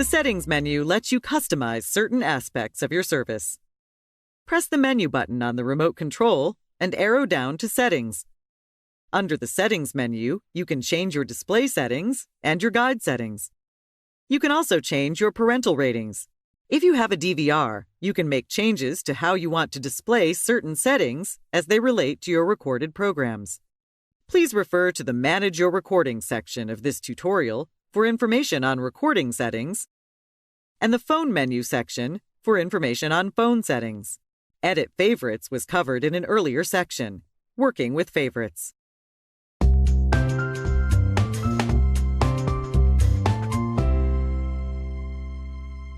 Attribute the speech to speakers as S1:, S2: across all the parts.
S1: The Settings menu lets you customize certain aspects of your service. Press the menu button on the remote control and arrow down to Settings. Under the Settings menu, you can change your display settings and your guide settings. You can also change your parental ratings. If you have a DVR, you can make changes to how you want to display certain settings as they relate to your recorded programs. Please refer to the Manage Your Recording section of this tutorial for information on recording settings, and the Phone menu section for information on phone settings. Edit Favorites was covered in an earlier section, Working with Favorites.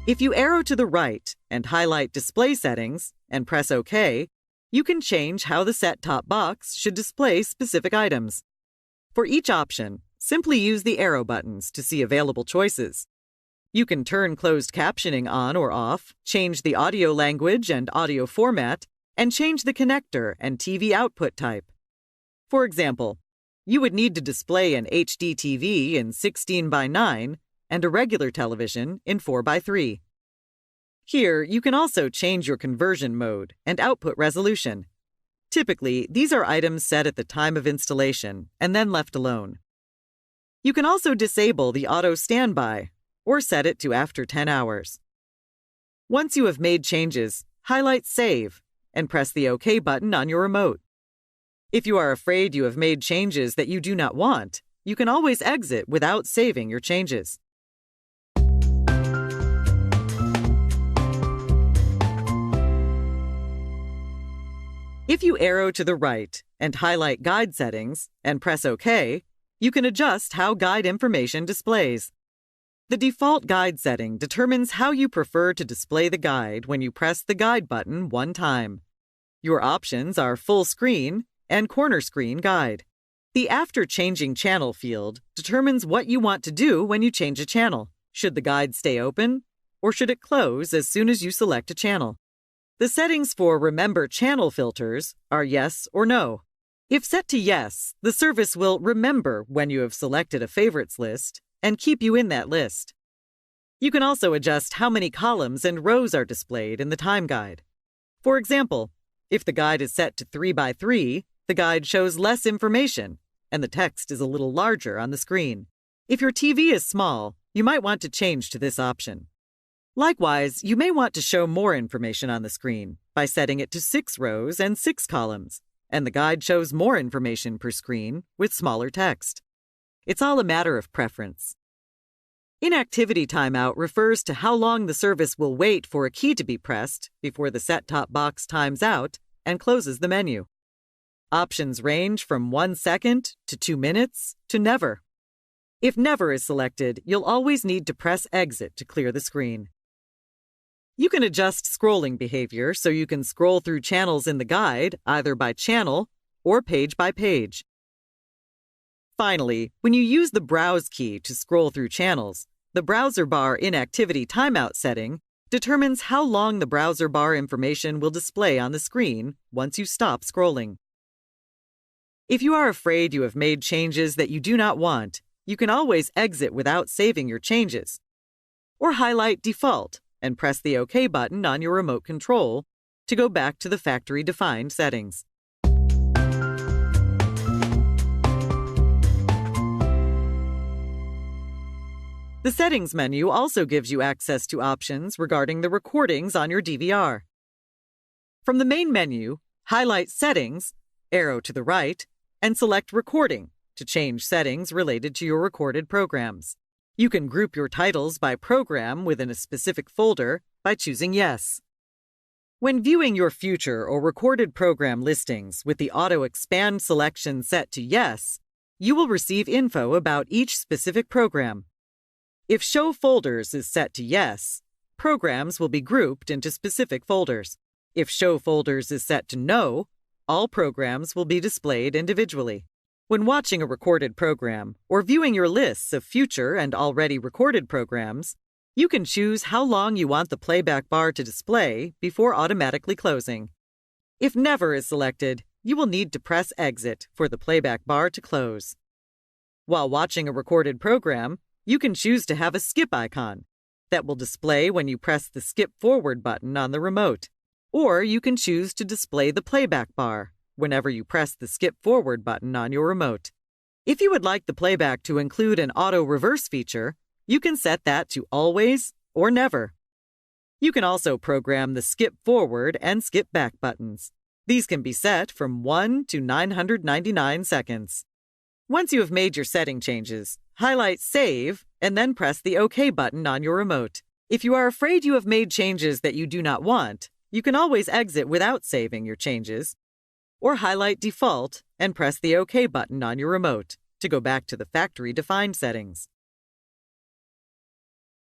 S1: If you arrow to the right and highlight Display Settings and press OK, you can change how the set-top box should display specific items. For each option, simply use the arrow buttons to see available choices. You can turn closed captioning on or off, change the audio language and audio format, and change the connector and TV output type. For example, you would need to display an HD TV in 16:9 and a regular television in 4:3. Here, you can also change your conversion mode and output resolution. Typically, these are items set at the time of installation and then left alone. You can also disable the auto standby or set it to after 10 hours. Once you have made changes, highlight Save and press the OK button on your remote. If you are afraid you have made changes that you do not want, you can always exit without saving your changes. If you arrow to the right and highlight Guide Settings and press OK, you can adjust how guide information displays. The default guide setting determines how you prefer to display the guide when you press the Guide button one time. Your options are Full Screen and Corner Screen Guide. The After Changing Channel field determines what you want to do when you change a channel. Should the guide stay open, or should it close as soon as you select a channel? The settings for Remember Channel filters are yes or no. If set to yes, the service will remember when you have selected a favorites list and keep you in that list. You can also adjust how many columns and rows are displayed in the time guide. For example, if the guide is set to 3:3, the guide shows less information and the text is a little larger on the screen. If your TV is small, you might want to change to this option. Likewise, you may want to show more information on the screen by setting it to 6 rows and 6 columns, and the guide shows more information per screen with smaller text. It's all a matter of preference. Inactivity timeout refers to how long the service will wait for a key to be pressed before the set-top box times out and closes the menu. Options range from 1 second to 2 minutes to never. If never is selected, you'll always need to press exit to clear the screen. You can adjust scrolling behavior so you can scroll through channels in the guide either by channel or page by page. Finally, when you use the Browse key to scroll through channels, the browser bar inactivity timeout setting determines how long the browser bar information will display on the screen once you stop scrolling. If you are afraid you have made changes that you do not want, you can always exit without saving your changes, or highlight Default and press the OK button on your remote control to go back to the factory-defined settings. The Settings menu also gives you access to options regarding the recordings on your DVR. From the main menu, highlight Settings, arrow to the right, and select Recording to change settings related to your recorded programs. You can group your titles by program within a specific folder by choosing Yes. When viewing your future or recorded program listings with the Auto Expand selection set to Yes, you will receive info about each specific program. If Show Folders is set to Yes, programs will be grouped into specific folders. If Show Folders is set to No, all programs will be displayed individually. When watching a recorded program or viewing your lists of future and already recorded programs, you can choose how long you want the playback bar to display before automatically closing. If Never is selected, you will need to press Exit for the playback bar to close. While watching a recorded program, you can choose to have a skip icon. that will display when you press the skip forward button on the remote. Or you can choose to display the playback bar whenever you press the skip forward button on your remote. If you would like the playback to include an auto reverse feature, you can set that to always or never. You can also program the skip forward and skip back buttons. These can be set from 1 to 999 seconds. Once you have made your setting changes, highlight Save and then press the OK button on your remote. If you are afraid you have made changes that you do not want, you can always exit without saving your changes, or highlight Default and press the OK button on your remote to go back to the factory-defined settings.